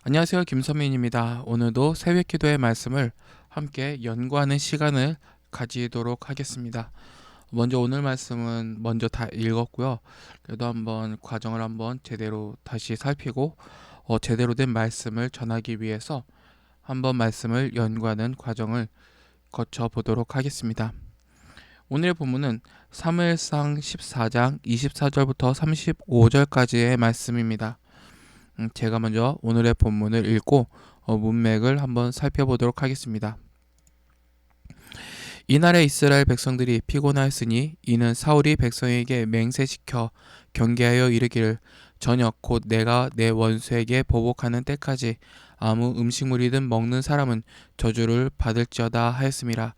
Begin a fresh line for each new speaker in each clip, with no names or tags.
안녕하세요. 김선민입니다. 오늘도 새벽 기도의 말씀을 함께 연구하는 시간을 가지도록 하겠습니다. 먼저 오늘 말씀은 먼저 다 읽었고요. 그래도 한번 과정을 한번 제대로 다시 살피고 제대로 된 말씀을 전하기 위해서 한번 말씀을 연구하는 과정을 거쳐 보도록 하겠습니다. 오늘의 본문은 사무엘상 14장 24절부터 35절까지의 말씀입니다. 제가 먼저 오늘의 본문을 읽고 문맥을 한번 살펴보도록 하겠습니다. 이날에 이스라엘 백성들이 피곤하였으니 이는 사울이 백성에게 맹세시켜 경계하여 이르기를 저녁 곧 내가 내 원수에게 보복하는 때까지 아무 음식물이든 먹는 사람은 저주를 받을지어다 하였음이라.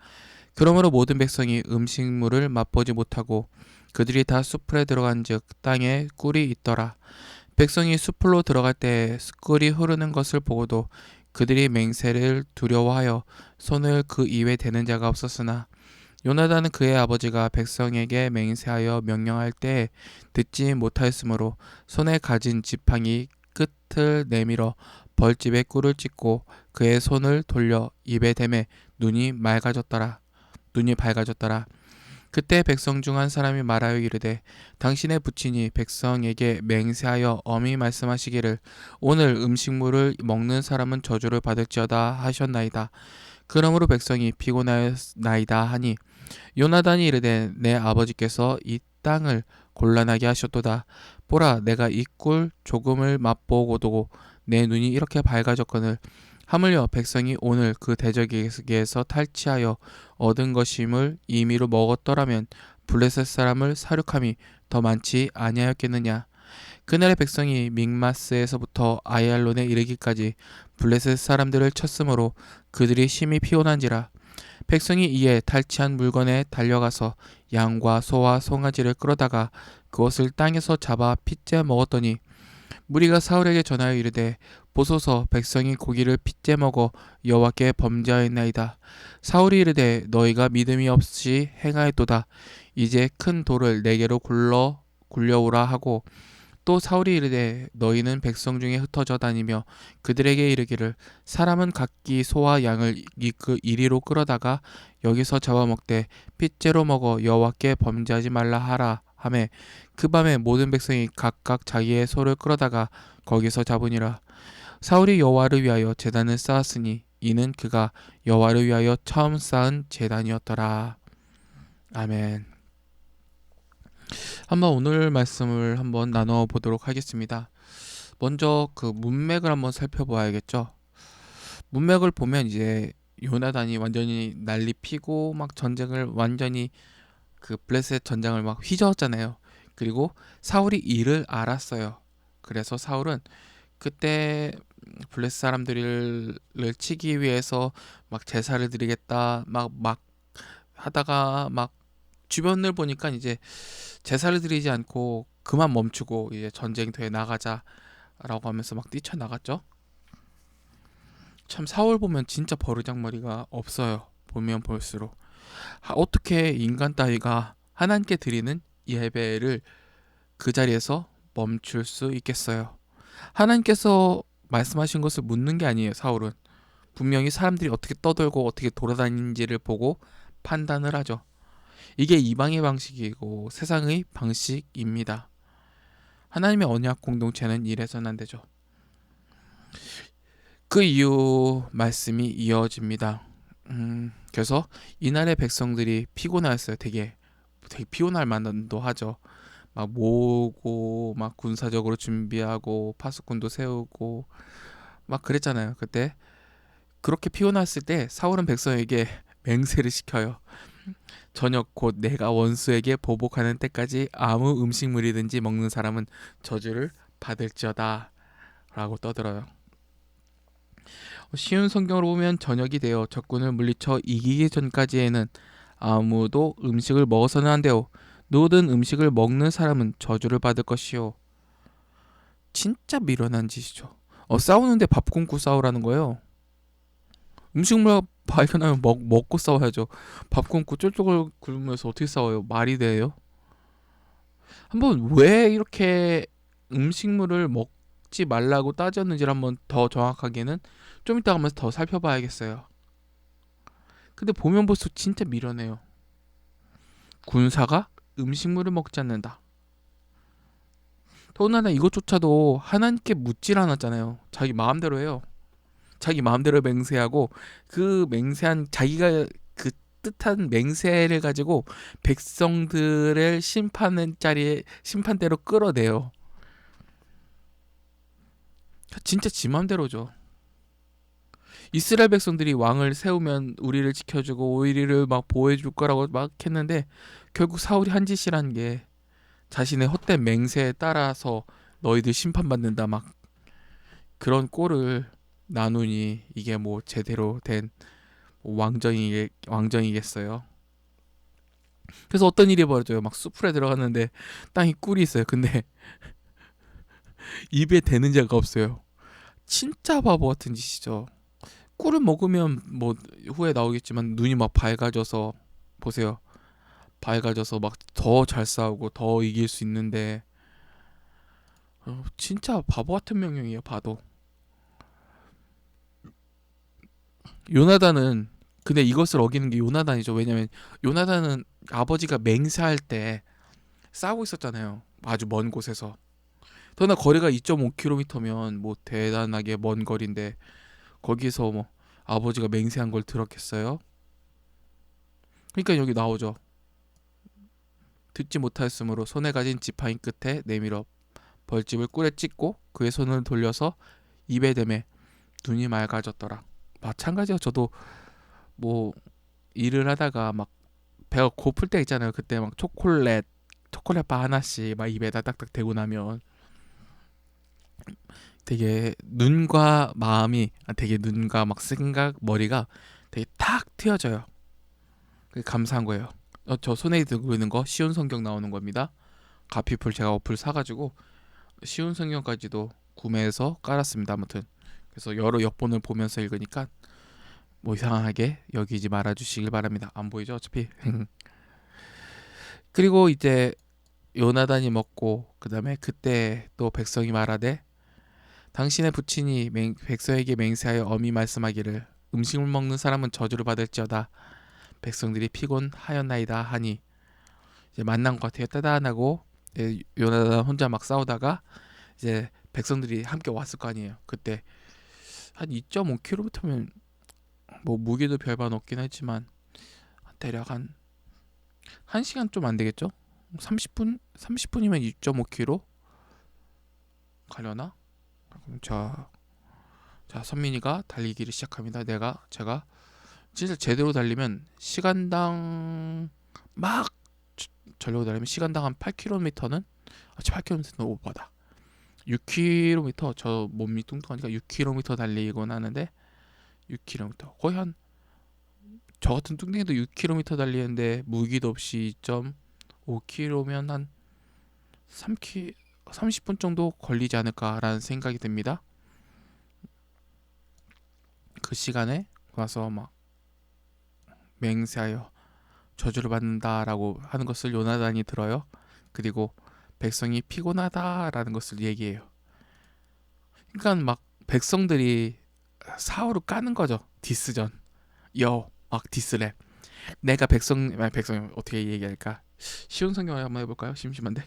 그러므로 모든 백성이 음식물을 맛보지 못하고 그들이 다 숲에 들어간즉 땅에 꿀이 있더라. 백성이 숲으로 들어갈 때 꿀이 흐르는 것을 보고도 그들이 맹세를 두려워하여 손을 그 입에 대는 자가 없었으나 요나단은 그의 아버지가 백성에게 맹세하여 명령할 때 듣지 못하였으므로 손에 가진 지팡이 끝을 내밀어 벌집에 꿀을 찍고 그의 손을 돌려 입에 대매 눈이 밝아졌더라. 그때 백성 중 한 사람이 말하여 이르되 당신의 부친이 백성에게 맹세하여 엄히 말씀하시기를 오늘 음식물을 먹는 사람은 저주를 받을지어다 하셨나이다. 그러므로 백성이 피곤하였나이다 하니 요나단이 이르되 내 아버지께서 이 땅을 곤란하게 하셨도다. 보라 내가 이 꿀 조금을 맛보고도 내 눈이 이렇게 밝아졌거늘 하물며 백성이 오늘 그 대적에게서 탈취하여 얻은 것임을 임의로 먹었더라면 블레셋 사람을 사륙함이 더 많지 아니하였겠느냐. 그날의 백성이 믹마스에서부터 아얄론에 이르기까지 블레셋 사람들을 쳤으므로 그들이 심히 피곤한지라. 백성이 이에 탈취한 물건에 달려가서 양과 소와 송아지를 끌어다가 그것을 땅에서 잡아 핏째 먹었더니 무리가 사울에게 전하여 이르되 보소서 백성이 고기를 핏째 먹어 여호와께 범죄하였나이다. 사울이 이르되 너희가 믿음이 없이 행하였도다. 이제 큰 돌을 내게로 굴려오라 하고 또 사울이 이르되 너희는 백성 중에 흩어져 다니며 그들에게 이르기를 사람은 각기 소와 양을 이리로 끌어다가 여기서 잡아먹되 핏째로 먹어 여호와께 범죄하지 말라 하라 하매 그 밤에 모든 백성이 각각 자기의 소를 끌어다가 거기서 잡으니라. 사울이 여호와를 위하여 제단을 쌓았으니 이는 그가 여호와를 위하여 처음 쌓은 제단이었더라. 아멘. 한번 오늘 말씀을 한번 나눠 보도록 하겠습니다. 먼저 그 문맥을 한번 살펴봐야겠죠. 문맥을 보면 이제 요나단이 완전히 난리 피고 막 전쟁을 완전히 그 블레셋 전장을 막 휘저었잖아요. 그리고 사울이 이를 알았어요. 그래서 사울은 그때 블레셋 사람들을 치기 위해서 막 제사를 드리겠다 막 하다가 막 주변을 보니까 이제 제사를 드리지 않고 그만 멈추고 이제 전쟁터에 나가자라고 하면서 막 뛰쳐나갔죠. 참 사울 보면 진짜 버르장머리가 없어요. 보면 볼수록 어떻게 인간 따위가 하나님께 드리는 예배를 그 자리에서 멈출 수 있겠어요. 하나님께서 말씀하신 것을 묻는 게 아니에요. 사울은 분명히 사람들이 어떻게 떠들고 어떻게 돌아다니는지를 보고 판단을 하죠. 이게 이방의 방식이고 세상의 방식입니다. 하나님의 언약 공동체는 이래서는 안 되죠. 그 이후 말씀이 이어집니다. 그래서 이날의 백성들이 피곤하였어요. 되게 피곤할 만도 하죠. 막 모으고 막 군사적으로 준비하고 파수꾼도 세우고 막 그랬잖아요. 그때 그렇게 피곤했을 때 사울은 백성에게 맹세를 시켜요. 저녁 곧 내가 원수에게 보복하는 때까지 아무 음식물이든지 먹는 사람은 저주를 받을지어다 라고 떠들어요. 쉬운 성경으로 보면 저녁이 되어 적군을 물리쳐 이기기 전까지에는 아무도 음식을 먹어서는 안 돼요. 모든 음식을 먹는 사람은 저주를 받을 것이요. 진짜 미련한 짓이죠. 싸우는데 밥 굶고 싸우라는 거예요. 음식물 발견하면 먹고 싸워야죠. 밥 굶고 쫄쫄 굶으면서 어떻게 싸워요? 말이 돼요? 한번 왜 이렇게 음식물을 먹지 말라고 따졌는지를 한번 더 정확하게는 좀 이따 가면서 더 살펴봐야겠어요. 근데 보면 볼수록 진짜 미련해요. 군사가 음식물을 먹지 않는다. 더군다나 이것조차도 하나님께 묻질 않았잖아요. 자기 마음대로 해요. 자기 마음대로 맹세하고 그 맹세한 자기가 그 뜻한 맹세를 가지고 백성들을 심판은 자리에 심판대로 끌어내요. 진짜 지 마음대로죠. 이스라엘 백성들이 왕을 세우면 우리를 지켜주고 우리를 막 보호해줄 거라고 막 했는데 결국 사울이 한 짓이란 게 자신의 헛된 맹세에 따라서 너희들 심판받는다 막 그런 꼴을 나누니 이게 뭐 제대로 된 왕정이겠어요. 그래서 어떤 일이 벌어져요. 막 숲풀에 들어갔는데 땅이 꿀이 있어요. 근데 입에 대는 자가 없어요. 진짜 바보 같은 짓이죠. 꿀을 먹으면 뭐 후에 나오겠지만 눈이 막 밝아져서 보세요. 밝아져서 막 더 잘 싸우고 더 이길 수 있는데 진짜 바보 같은 명령이에요. 봐도 요나단은 근데 이것을 어기는 게 요나단이죠. 왜냐면 요나단은 아버지가 맹세할 때 싸우고 있었잖아요. 아주 먼 곳에서. 더나 거리가 2.5km면 뭐 대단하게 먼 거리인데 거기서 뭐 아버지가 맹세한 걸 들었겠어요? 그러니까 여기 나오죠. 듣지 못하였으므로 손에 가진 지팡이 끝에 내밀어 벌집을 꿀에 찢고 그의 손을 돌려서 입에 대매 눈이 맑아졌더라. 마찬가지요. 저도 뭐 일을 하다가 막 배가 고플 때 있잖아요. 그때 막 초콜릿바 하나씩 막 입에다 딱딱 대고 나면 되게 눈과 마음이 되게 눈과 막 생각 머리가 되게 탁 트여져요. 그게 감사한 거예요. 저 손에 들고 있는 거 쉬운 성경 나오는 겁니다. 가피풀 제가 어플 사가지고 쉬운 성경까지도 구매해서 깔았습니다. 아무튼 그래서 여러 역본을 보면서 읽으니까 뭐 이상하게 여기지 말아주시길 바랍니다. 안 보이죠 어차피. 그리고 이제 요나단이 먹고 그 다음에 그때 또 백성이 말하되 당신의 부친이 백성에게 맹세하여 엄히 말씀하기를 음식을 먹는 사람은 저주를 받을지어다. 백성들이 피곤하였나이다 하니 이제 만난 것 같아요. 따단하고 요나단 혼자 막 싸우다가 이제 백성들이 함께 왔을 거 아니에요. 그때 한 2.5km면 뭐 무게도 별반 없긴 했지만 대략 한 1시간 좀 안 되겠죠? 30분이면 2.5km 가려나? 그럼 자 선민이가 달리기를 시작합니다. 제가 진짜 제대로 달리면 시간당 막 전력으로 달리면 시간당 한 8km는 8km는 오버다. 6km 저 몸이 뚱뚱하니까 6km 달리곤 하는데 6km 거의 한 저 같은 뚱땡이도 6km 달리는데 무기도 없이 2.5km면 한 30분 정도 걸리지 않을까라는 생각이 듭니다. 그 시간에 와서 막 맹세하여 저주를 받는다라고 하는 것을 요나단이 들어요. 그리고 백성이 피곤하다라는 것을 얘기해요. 그러니까 막 백성들이 사울을 까는 거죠. 디스전. 막 디스랩. 내가 백성 어떻게 얘기할까? 쉬운 성경 한번 해볼까요? 심심한데.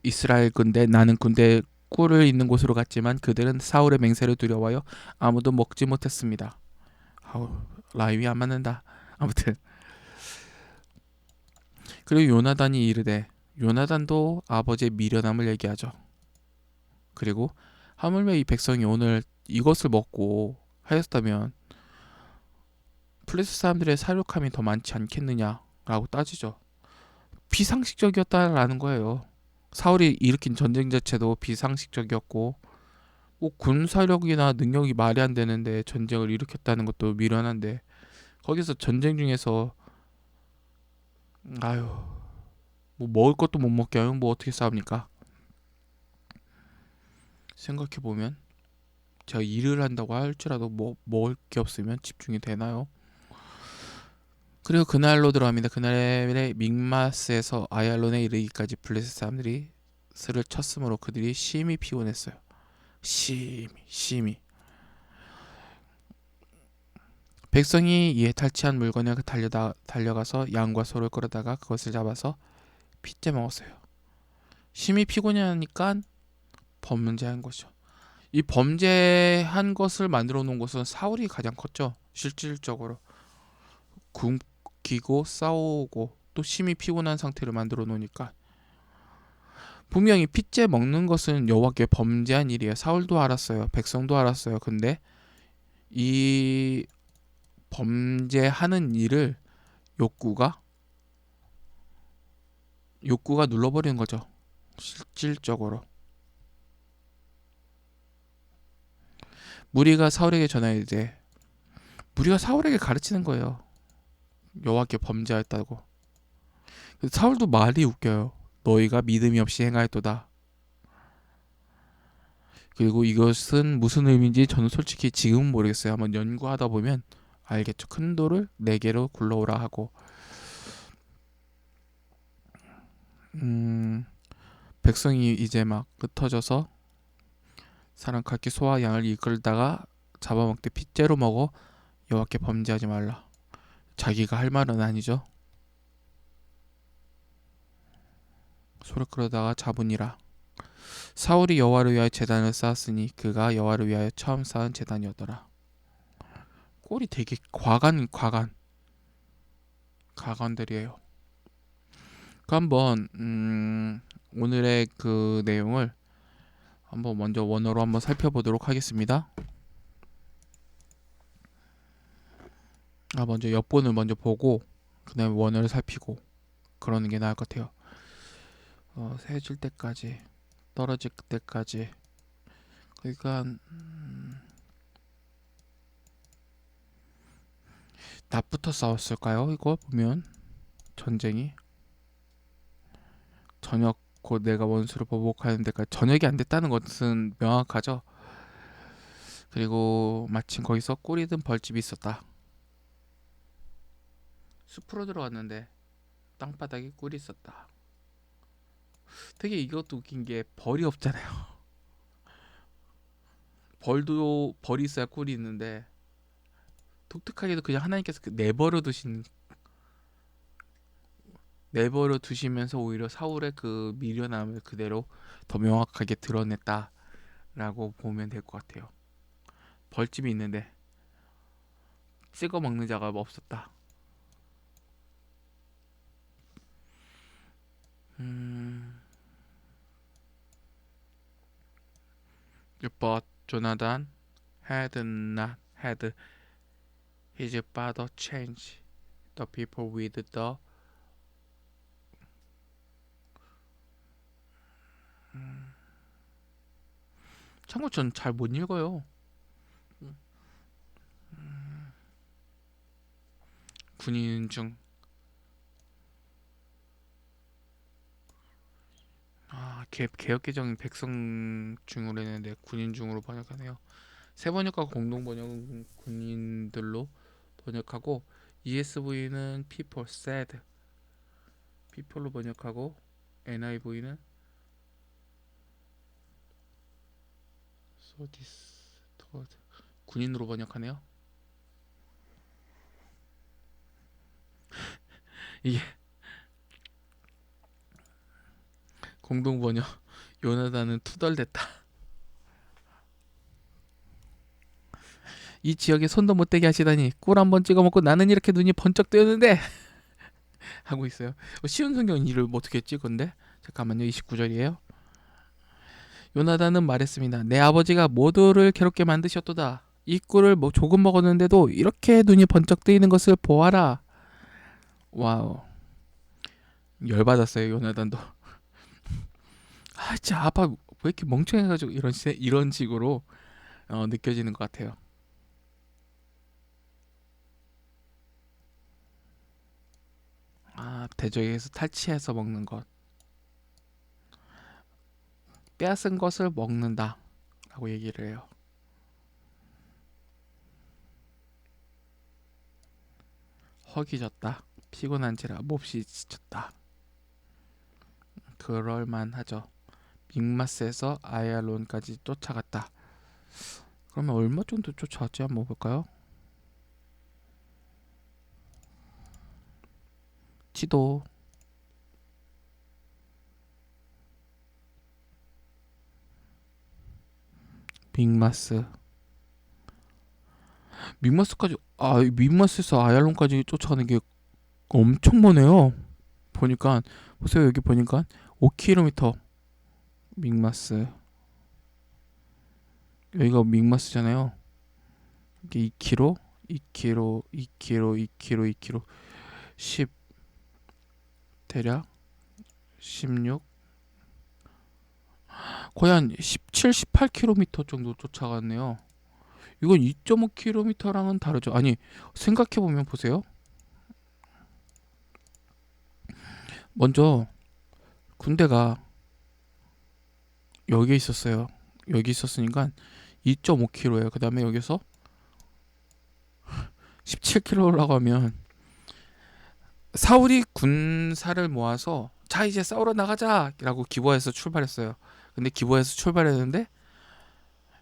이스라엘 군대 나는 군대 꿀을 있는 곳으로 갔지만 그들은 사울의 맹세를 두려워하여 아무도 먹지 못했습니다. 아우 라임이 안 맞는다. 아무튼 그리고 요나단이 이르되 요나단도 아버지의 미련함을 얘기하죠. 그리고 하물며 이 백성이 오늘 이것을 먹고 하였다면 플레스 사람들의 사륙함이 더 많지 않겠느냐라고 따지죠. 비상식적이었다라는 거예요. 사울이 일으킨 전쟁 자체도 비상식적이었고 뭐 군사력이나 능력이 말이 안 되는데 전쟁을 일으켰다는 것도 미련한데 거기서 전쟁 중에서 아유 뭐 먹을 것도 못 먹게 하면 뭐 어떻게 싸웁니까? 생각해보면 제가 일을 한다고 할지라도 뭐 먹을 게 없으면 집중이 되나요? 그리고 그날로 들어갑니다. 그날에 믹마스에서 아얄론에 이르기까지 블레셋 사람들이 스를 쳤으므로 그들이 심히 피곤했어요. 심히. 백성이 이에 탈취한 물건에 달려가서 양과 소를 끌어다가 그것을 잡아서 핏째 먹었어요. 심히 피곤하니까 범죄한 거죠. 이 범죄한 것을 만들어 놓은 것은 사울이 가장 컸죠. 실질적으로 굶기고 싸우고 또 심히 피곤한 상태를 만들어 놓으니까 분명히 핏째 먹는 것은 여호와께 범죄한 일이에요. 사울도 알았어요. 백성도 알았어요. 근데 이 범죄하는 일을 욕구가 눌러버리는 거죠. 실질적으로 무리가 사울에게 전하이르되 무리가 사울에게 가르치는 거예요. 여호와께 범죄하였다고. 사울도 말이 웃겨요. 너희가 믿음이 없이 행하였도다. 그리고 이것은 무슨 의미인지 저는 솔직히 지금은 모르겠어요. 한번 연구하다 보면 알겠죠. 큰 돌을 4개로 굴러오라 하고 백성이 이제 막 흩어져서 사람 각기 소와 양을 이끌다가 잡아먹되 핏째로 먹어 여호와께 범죄하지 말라. 자기가 할 말은 아니죠. 소를 끌어다가 잡으니라. 사울이 여호와를 위하여 제단을 쌓았으니 그가 여호와를 위하여 처음 쌓은 제단이었더라. 꼴이 되게 가관들이에요. 그 한번 오늘의 그 내용을 한번 먼저 원어로 한번 살펴보도록 하겠습니다. 먼저 옆본을 먼저 보고 그 다음에 원어를 살피고 그러는 게 나을 것 같아요. 새질 때까지 떨어질 때까지 그러니까 낮부터 싸웠을까요? 이거 보면 전쟁이 저녁 곧 내가 원수를 보복하는 데까지 저녁이 안 됐다는 것은 명확하죠. 그리고 마침 거기서 꿀이 든 벌집이 있었다. 숲으로 들어갔는데 땅바닥에 꿀이 있었다. 되게 이것도 웃긴 게 벌이 없잖아요. 벌이 있어야 꿀이 있는데 독특하게도 그냥 하나님께서 내버려 두시면서 오히려 사울의 그 미련함을 그대로 더 명확하게 드러냈다라고 보면 될 것 같아요. 벌집이 있는데 찍어 먹는 자가 없었다. But Jonathan had not had his father change the people with the 참고 전 잘 못 읽어요. 군인 중 개혁개정인 백성 중으로 했는데 군인 중으로 번역하네요. 세 번역과 공동 번역은 군인들로 번역하고 ESV는 people said people로 번역하고 NIV는 so this 군인으로 번역하네요. 이게 공동 번역 요나단은 투덜댔다. 이 지역에 손도 못 대게 하시다니 꿀 한번 찍어 먹고 나는 이렇게 눈이 번쩍 뜨였는데 하고 있어요. 쉬운 성경은 이를 어떻게 찍은데? 잠깐만요. 29절이에요. 요나단은 말했습니다. 내 아버지가 모두를 괴롭게 만드셨도다. 이 꿀을 조금 먹었는데도 이렇게 눈이 번쩍 뜨이는 것을 보아라. 와우. 열받았어요. 요나단도. 진짜 아빠 왜 이렇게 멍청해가지고 이런 식으로 느껴지는 것 같아요. 대적에서 탈취해서 먹는 것, 빼앗은 것을 먹는다 라고 얘기를 해요. 허기졌다. 피곤한지라 몹시 지쳤다. 그럴만하죠. 믹마스에서 아얄론까지 쫓아갔다. 그러면 얼마 정도 쫓아왔지? 한번 볼까요? 지도. 믹마스. 믹마스까지, 믹마스에서 아얄론까지 쫓아가는 게 엄청 머네요. 보니까, 보세요. 여기 보니까 5km. 믹마스. 여기가 믹마스잖아요. 이게 2km, 2km, 2km, 2km, 2km, 10, 대략 16, 거의 한 17, 18km 정도 쫓아갔네요. 이건 2.5km랑은 다르죠. 아니, 생각해보면 보세요. 먼저 군대가 여기 있었어요. 여기 있었으니까 2.5km예요. 그 다음에 여기서 17km라고 하면 사울이 군사를 모아서 자 이제 싸우러 나가자 라고 기브아에서 출발했어요. 근데 기브아에서 출발했는데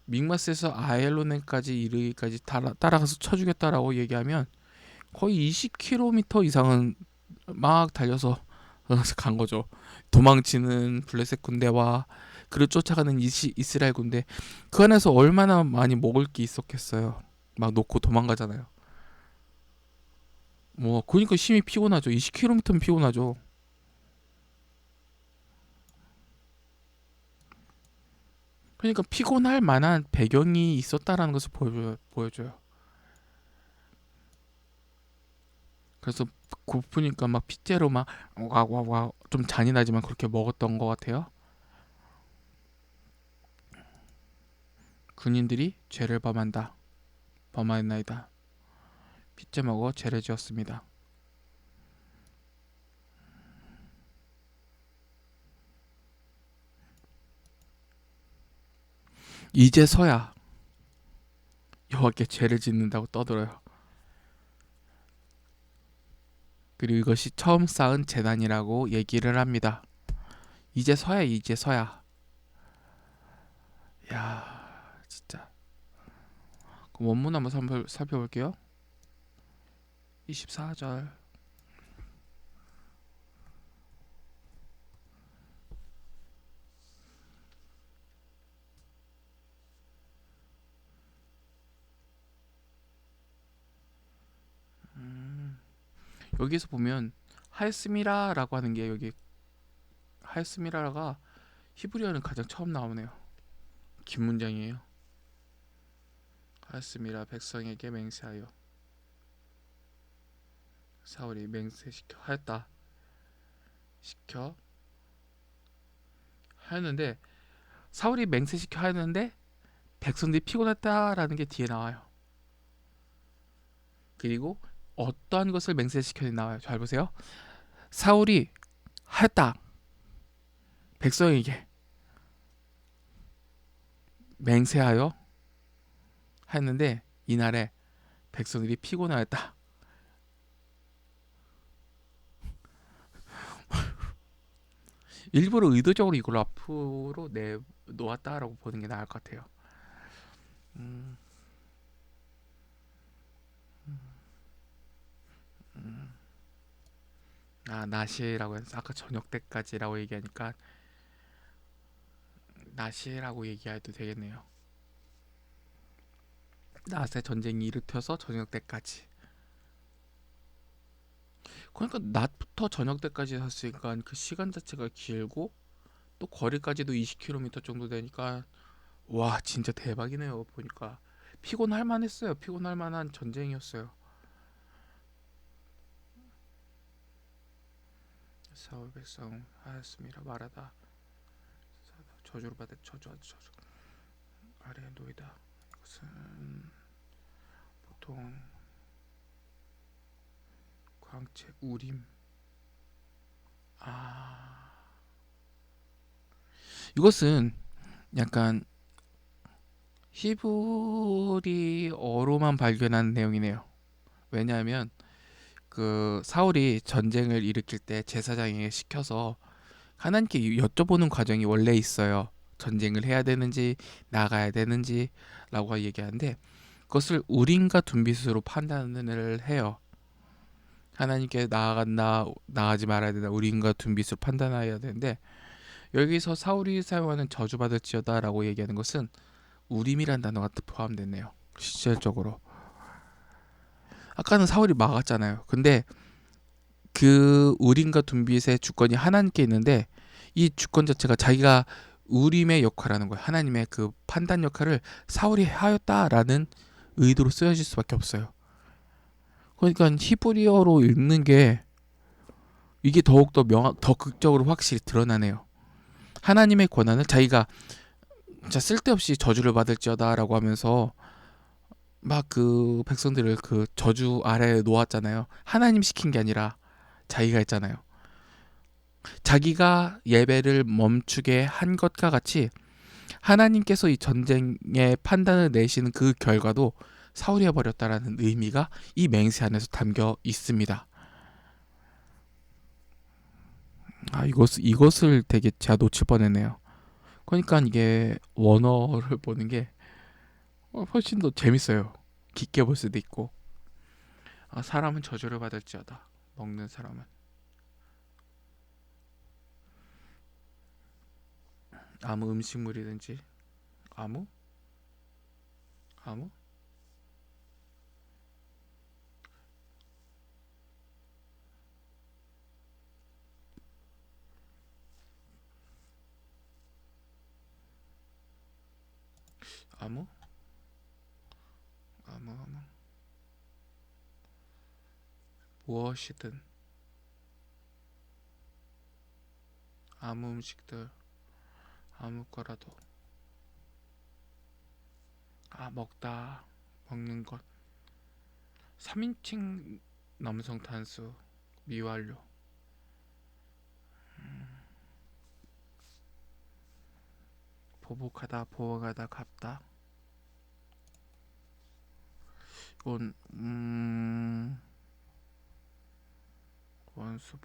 믹마스에서 아얄론까지 이르기까지 따라가서 쳐주겠다라고 얘기하면 거의 20km 이상은 막 달려서 간 거죠. 도망치는 블레셋 군대와 그를 쫓아가는 이스라엘 군대, 그 안에서 얼마나 많이 먹을 게 있었겠어요. 막 놓고 도망가잖아요. 뭐 그러니까 심히 피곤하죠. 20km면 피곤하죠. 그러니까 피곤할 만한 배경이 있었다라는 것을 보여줘요. 그래서 고프니까 막 핏대로 막 와와와 좀 잔인하지만 그렇게 먹었던 것 같아요. 군인들이 죄를 범하였나이다. 핏째 먹어 죄를 지었습니다. 이제서야 여호와께 죄를 짓는다고 떠들어요. 그리고 이것이 처음 쌓은 재단이라고 얘기를 합니다. 이제서야. 야, 진짜. 그럼 원문 한번 살펴볼게요. 24절. 여기서 보면 하였음이라라고 하는 게 여기 하였음이라가 히브리어는 가장 처음 나오네요. 긴 문장이에요. 하였음이라 백성에게 맹세하여. 사울이 맹세시켜 하였다. 시켜 하였는데, 사울이 맹세시켜 하였는데 백성들이 피곤했다라는 게 뒤에 나와요. 그리고 어떠한 것을 맹세시켜 나와요. 잘 보세요. 사울이 하였다. 백성에게 맹세하여 했는데 이날에 백성들이 피곤하였다. 일부러 의도적으로 이걸 앞으로 내놓았다라고 보는 게 나을 것 같아요. 음, 나시라고 해서 아까 저녁 때까지라고 얘기하니까 나시라고 얘기해도 되겠네요. 낮에 전쟁이 일으켜서 저녁 때까지. 그러니까 낮부터 저녁 때까지 했으니까 그 시간 자체가 길고 또 거리까지도 20km 정도 되니까 와 진짜 대박이네요. 보니까 피곤할 만했어요. 피곤할 만한 전쟁이었어요. 사울 백성 하였습니다. 말하다 저주를 받아 저주 아래 놓이다. 이것은 보통 광채 우림. 이것은 약간 히브리어로만 발견한 내용이네요. 왜냐하면 그 사울이 전쟁을 일으킬 때 제사장에게 시켜서 하나님께 여쭤보는 과정이 원래 있어요. 전쟁을 해야 되는지 나가야 되는지라고 얘기하는데 그것을 우림과 둠빛으로 판단을 해요. 하나님께 나아갔나 나가지 말아야 되나 우림과 둠빛으로 판단해야 되는데 여기서 사울이 사용하는 저주받을지어다라고 얘기하는 것은 우림이란 단어가 포함됐네요. 실질적으로 아까는 사울이 막았잖아요. 근데 그 우림과 둠빛의 주권이 하나님께 있는데 이 주권 자체가 자기가 우림의 역할을 하는 거예요. 하나님의 그 판단 역할을 사울이 하였다라는 의도로 쓰여질 수밖에 없어요. 그러니까 히브리어로 읽는 게 이게 더욱더 더 극적으로 확실히 드러나네요. 하나님의 권한을 자기가 진짜 쓸데없이 저주를 받을지어다라고 하면서 막 그 백성들을 그 저주 아래에 놓았잖아요. 하나님 시킨 게 아니라 자기가 했잖아요. 자기가 예배를 멈추게 한 것과 같이 하나님께서 이 전쟁의 판단을 내시는 그 결과도 사울이 해버렸다라는 의미가 이 맹세 안에서 담겨 있습니다. 아 이것을 되게 제가 놓칠 뻔했네요. 그러니까 이게 원어를 보는 게 훨씬 더 재밌어요. 깊게 볼 수도 있고. 아, 사람은 저주를 받을지어다. 먹는 사람은. 아무 음식물이든지 아무 아무 아무 아무 무엇이든 아무 음식들 아무 거라도 먹다 먹는 것 3인칭 남성 단수 미완료 보복하다 보호하다 갚다 이건 원수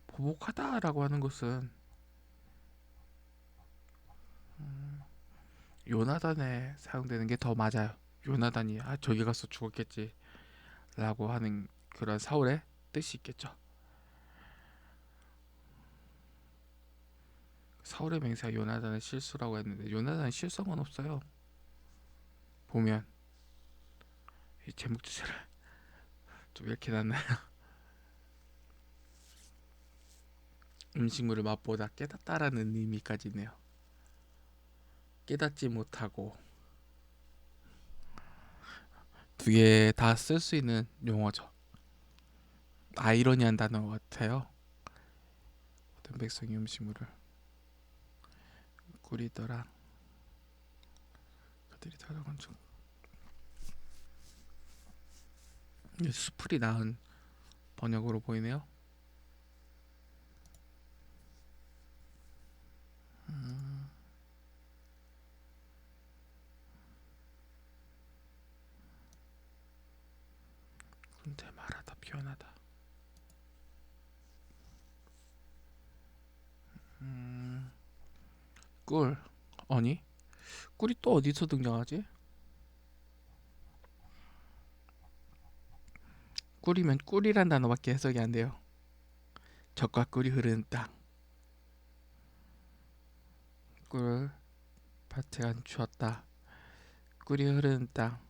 보복하다라고 하는 것은 요나단에 사용되는 게 더 맞아요. 요나단이 저기 가서 죽었겠지 라고 하는 그런 사울의 뜻이 있겠죠. 사울의 맹세가 요나단의 실수라고 했는데 요나단은 실수한 건 없어요. 보면 이 제목 주제를 좀 이렇게 놨나요? 음식물을 맛보다 깨닫다라는 의미까지 있네요. 깨닫지 못하고 두 개 다 쓸 수 있는 용어죠. 아이러니한 단어 같아요. 어떤 백성이 음식물을 꾸리더라. 그들이 다정한 중 수풀이 나은 번역으로 보이네요. 근데 말하다 표현하다. 꿀 아니 꿀이 또 어디서 등장하지? 꿀이면 꿀이란 단어밖에 해석이 안 돼요. 젖과 꿀이 흐르는 땅. 꿀을 밭에 안 주었다. 꿀이 흐르는 땅.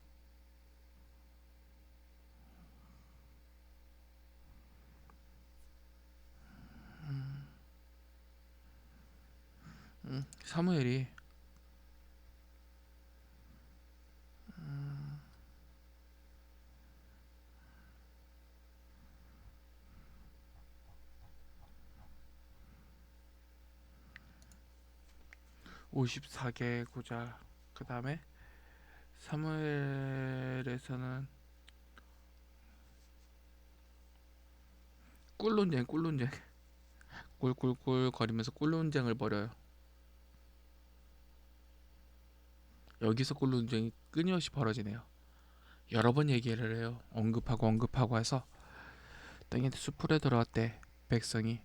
사무엘이 54개 구절 그 다음에 사무엘에서는 꿀논쟁 꿀꿀꿀 거리면서 꿀논쟁을 벌여요. 여기서 꿀논쟁이 끊임없이 벌어지네요. 여러 번 얘기를 해요. 언급하고 해서 땅에 숲으로 들어왔대. 백성이.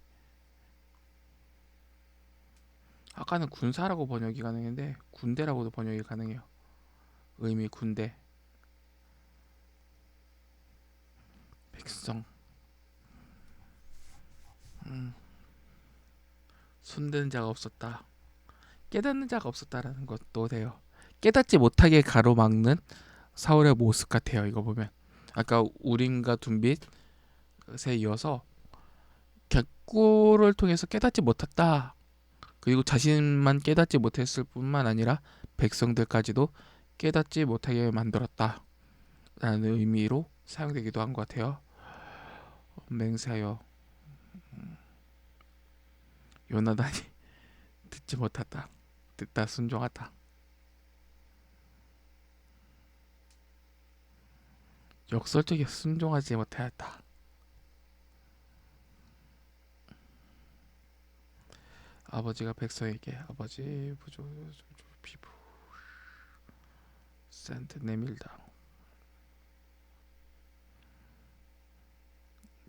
아까는 군사라고 번역이 가능했는데 군대라고도 번역이 가능해요. 의미 군대. 백성. 손드는 자가 없었다. 깨닫는 자가 없었다라는 것도 돼요. 깨닫지 못하게 가로막는 사울의 모습 같아요. 이거 보면 아까 우림과 둠빛에 이어서 객구를 통해서 깨닫지 못했다. 그리고 자신만 깨닫지 못했을 뿐만 아니라 백성들까지도 깨닫지 못하게 만들었다 라는 의미로 사용되기도 한 것 같아요. 맹세하여 요나단이 듣지 못했다. 듣다 순종하다. 역설적에 순종하지 못하였다. 아버지가 백성에게 아버지 부조 피부 센트 내밀다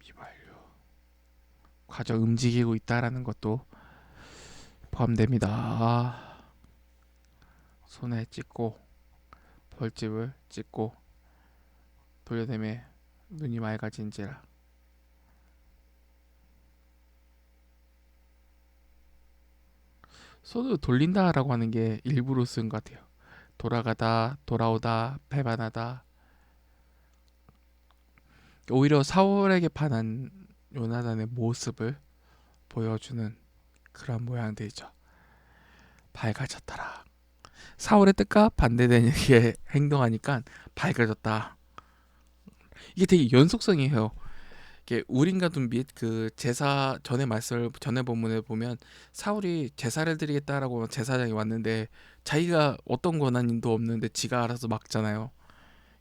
미완료 과정 움직이고 있다라는 것도 포함됩니다. 손에 찍고 벌집을 찍고 돌려내매 눈이 맑아진지라. 손을 돌린다라고 하는 게 일부러 쓴 것 같아요. 돌아가다, 돌아오다, 배반하다. 오히려 사울에게 반한 요나단의 모습을 보여주는 그런 모양들이죠. 밝아졌더라. 사울의 뜻과 반대되는 게 행동하니까 밝아졌다. 이게 되게 연속성이에요. 이게 우림과 둠빛 그 제사 전에 말씀을 전에 본문에 보면 사울이 제사를 드리겠다라고 제사장이 왔는데 자기가 어떤 권한도 없는데 지가 알아서 막잖아요.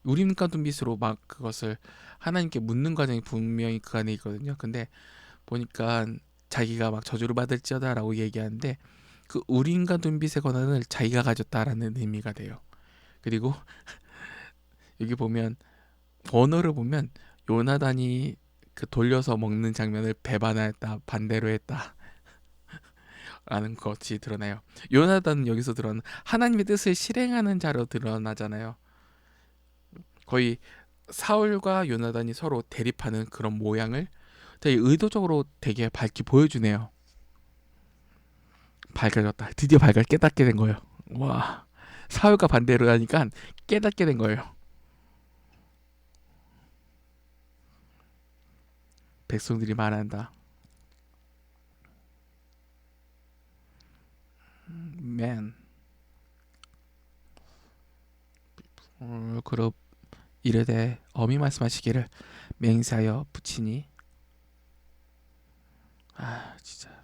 우림과 둠빛으로 막 그것을 하나님께 묻는 과정이 분명히 그 안에 있거든요. 근데 보니까 자기가 막 저주를 받을지어다라고 얘기하는데 그 우림과 둠빛의 권한을 자기가 가졌다라는 의미가 돼요. 그리고 여기 보면 번호를 보면 요나단이 그 돌려서 먹는 장면을 배반하였다, 반대로 했다 라는 것이 드러나요. 요나단은 여기서 드러나는 하나님의 뜻을 실행하는 자로 드러나잖아요. 거의 사울과 요나단이 서로 대립하는 그런 모양을 되게 의도적으로 되게 밝게 보여주네요. 밝아졌다. 드디어 깨닫게 된 거예요. 와, 사울과 반대로 하니까 깨닫게 된 거예요. 백성들이 말한다. 맨. 그룹 이르되 어미 말씀하시기를 맹세하여 붙이니. 아 진짜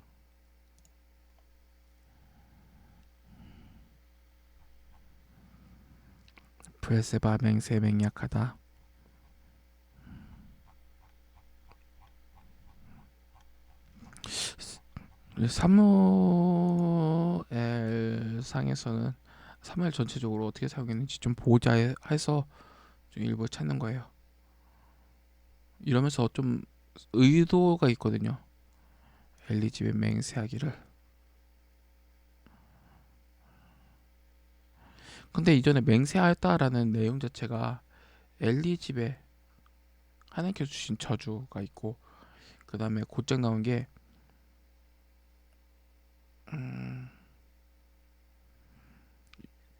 브레세바 맹세 맹약하다. 사무엘 상에서는 사무엘 전체적으로 어떻게 사용했는지 좀 보자 해서 좀 일부 찾는 거예요. 이러면서 좀 의도가 있거든요. 엘리집의 맹세하기를. 근데 이전에 맹세하였다라는 내용 자체가 엘리집에 하나님께서 주신 저주가 있고 그 다음에 곧장 나온 게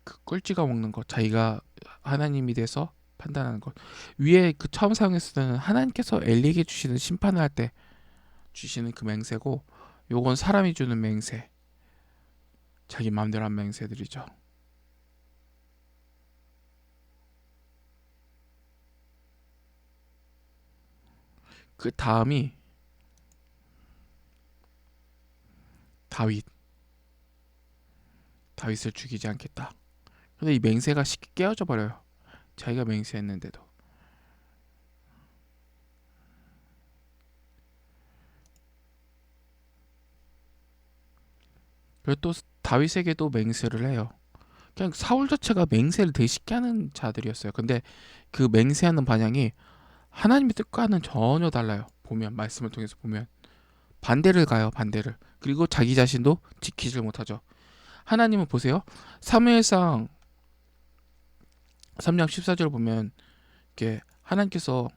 그 꿀찌가 먹는 것, 자기가 하나님이 돼서 판단하는 것. 위에 그 처음 사용했을 때는 하나님께서 엘리에게 주시는 심판을 할 때 주시는 그 맹세고, 요건 사람이 주는 맹세, 자기 마음대로 한 맹세들이죠. 그 다음이 다윗을 죽이지 않겠다. 근데 이 맹세가 쉽게 깨어져 버려요. 자기가 맹세했는데도. 그리고 또 다윗에게도 맹세를 해요. 그냥 사울 자체가 맹세를 되게 쉽게 하는 자들이었어요. 근데 그 맹세하는 방향이 하나님의 뜻과는 전혀 달라요. 보면 말씀을 통해서 보면 반대를 가요. 반대를. 그리고 자기 자신도 지키질 못하죠. 하나님은 보세요. 사무엘상 3장 14절 보면 이렇게 하나님께서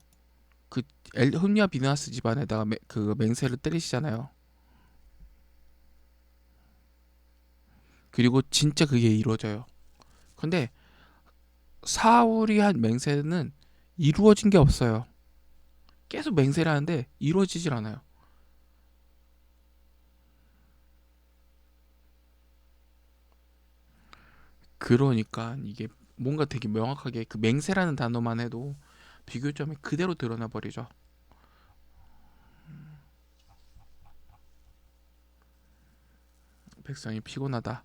그 홈리와 비느하스 집안에다가 그 맹세를 때리시잖아요. 그리고 진짜 그게 이루어져요. 근데 사울이 한 맹세는 이루어진 게 없어요. 계속 맹세를 하는데 이루어지질 않아요. 그러니까 이게 뭔가 되게 명확하게 그 맹세라는 단어만 해도 비교점이 그대로 드러나 버리죠. 백성이 피곤하다,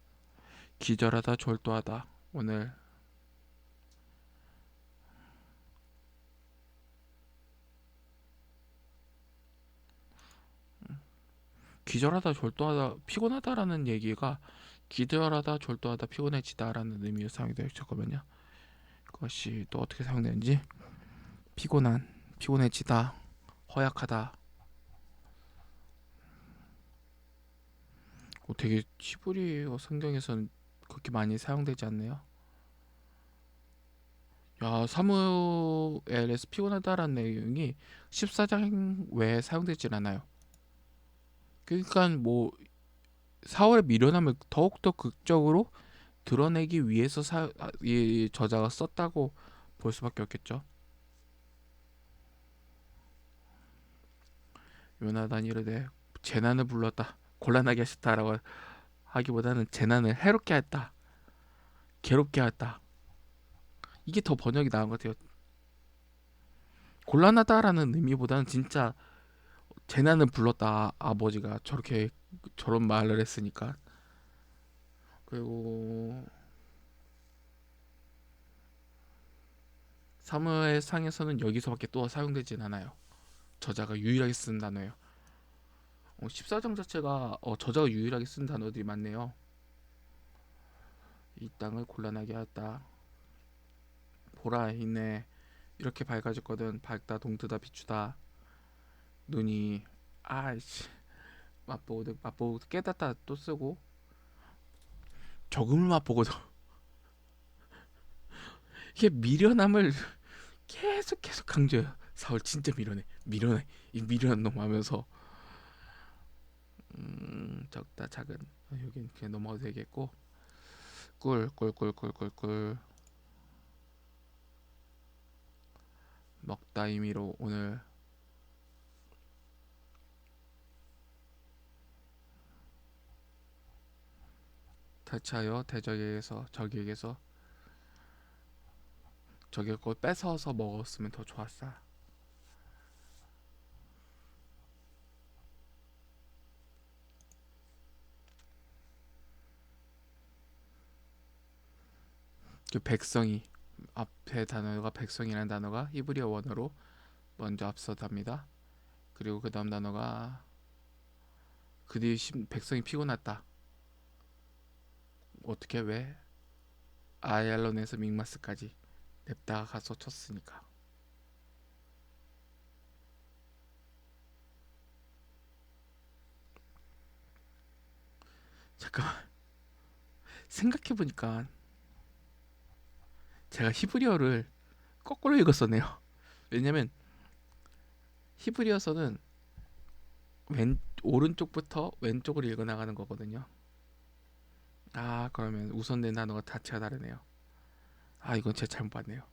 기절하다, 졸도하다. 오늘 기절하다, 졸도하다, 피곤하다라는 얘기가 기절하다, 졸도하다, 피곤해지다라는 의미로 사용되어 있거든요. 그것이 또 어떻게 사용되는지 피곤한, 피곤해지다, 허약하다. 되게 히브리어 성경에서는 그렇게 많이 사용되지 않네요. 야, 사무엘에서 피곤하다라는 내용이 14장 외에 사용되질 않아요. 그러니까 뭐 사울의 미련함을 더욱더 극적으로 드러내기 위해서 이 저자가 썼다고 볼 수밖에 없겠죠. 요나단이 이르되 재난을 불렀다, 곤란하게 하셨다라고 하기보다는 재난을 해롭게 했다, 괴롭게 했다. 이게 더 번역이 나은 것 같아요. 곤란하다라는 의미보다는 진짜 재난을 불렀다, 아버지가 저렇게 저런 말을 했으니까. 그리고 사무엘 상에서는 여기서밖에 또 사용되진 않아요. 저자가 유일하게 쓴 단어예요. 14장 자체가 저자가 유일하게 쓴 단어들이 많네요. 이 땅을 곤란하게 하였다. 보라 이내 이렇게 밝아졌거든. 밝다, 동트다, 비추다. 눈이 아이씨 맛보고 깨닫다 또 쓰고 적음을 맛보고도 이게 미련함을 계속 강조해요. 사울 진짜 미련해 이 미련한 놈 하면서 적다 작은 여긴 그냥 넘어가도 되겠고 꿀 먹다 임의로 오늘 탈취하여 대적에게서 적에게서 적의 걸 뺏어서 먹었으면 더 좋았어. 그 백성이 앞에 단어가 백성이라는 단어가 히브리어 원어로 먼저 앞서답니다. 그리고 그 다음 단어가 그 뒤에 백성이 피곤했다. 어떻게 왜 아얄론에서 믹마스까지 냅다가 가서 쳤으니까. 잠깐만 생각해보니까 제가 히브리어를 거꾸로 읽었었네요. 왜냐면 히브리어서는 오른쪽부터 왼쪽으로 읽어나가는 거거든요. 아 그러면 우선된 단어가 자체가 다르네요. 아 이건 제가 잘못 봤네요.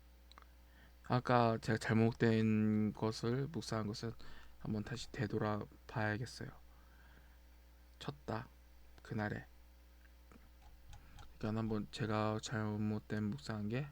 아까 제가 잘못된 것을 묵상한 것은 한번 다시 되돌아 봐야겠어요. 쳤다 그날에. 그러니까 한번 제가 잘못된 묵상한 게